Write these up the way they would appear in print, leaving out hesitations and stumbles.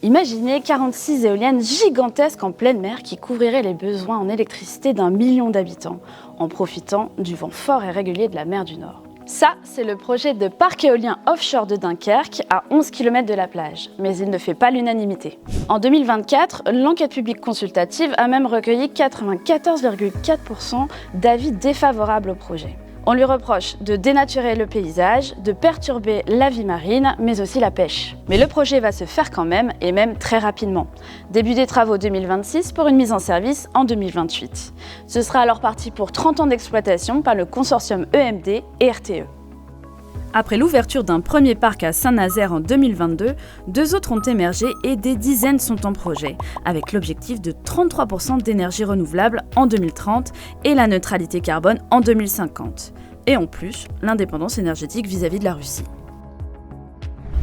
Imaginez 46 éoliennes gigantesques en pleine mer qui couvriraient les besoins en électricité d'1 million d'habitants, en profitant du vent fort et régulier de la mer du Nord. Ça, c'est le projet de parc éolien offshore de Dunkerque, à 11 km de la plage, mais il ne fait pas l'unanimité. En 2024, l'enquête publique consultative a même recueilli 94,4% d'avis défavorables au projet. On lui reproche de dénaturer le paysage, de perturber la vie marine, mais aussi la pêche. Mais le projet va se faire quand même, et même très rapidement. Début des travaux 2026 pour une mise en service en 2028. Ce sera alors parti pour 30 ans d'exploitation par le consortium EMD et RTE. Après l'ouverture d'un premier parc à Saint-Nazaire en 2022, deux autres ont émergé et des dizaines sont en projet, avec l'objectif de 33% d'énergie renouvelable en 2030 et la neutralité carbone en 2050. Et en plus, l'indépendance énergétique vis-à-vis de la Russie.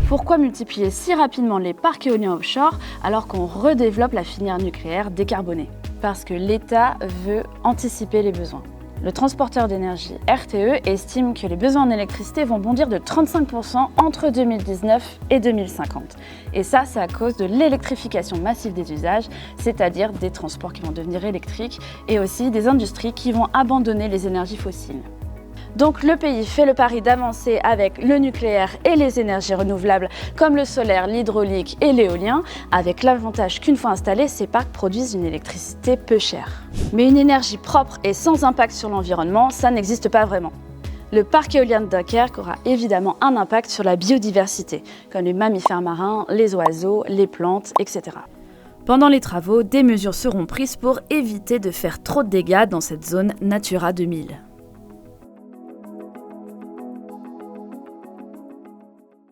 Pourquoi multiplier si rapidement les parcs éoliens offshore alors qu'on redéveloppe la filière nucléaire décarbonée? Parce que l'État veut anticiper les besoins. Le transporteur d'énergie RTE estime que les besoins en électricité vont bondir de 35% entre 2019 et 2050. Et ça, c'est à cause de l'électrification massive des usages, c'est-à-dire des transports qui vont devenir électriques et aussi des industries qui vont abandonner les énergies fossiles. Donc le pays fait le pari d'avancer avec le nucléaire et les énergies renouvelables comme le solaire, l'hydraulique et l'éolien, avec l'avantage qu'une fois installés, ces parcs produisent une électricité peu chère. Mais une énergie propre et sans impact sur l'environnement, ça n'existe pas vraiment. Le parc éolien de Dunkerque aura évidemment un impact sur la biodiversité, comme les mammifères marins, les oiseaux, les plantes, etc. Pendant les travaux, des mesures seront prises pour éviter de faire trop de dégâts dans cette zone Natura 2000.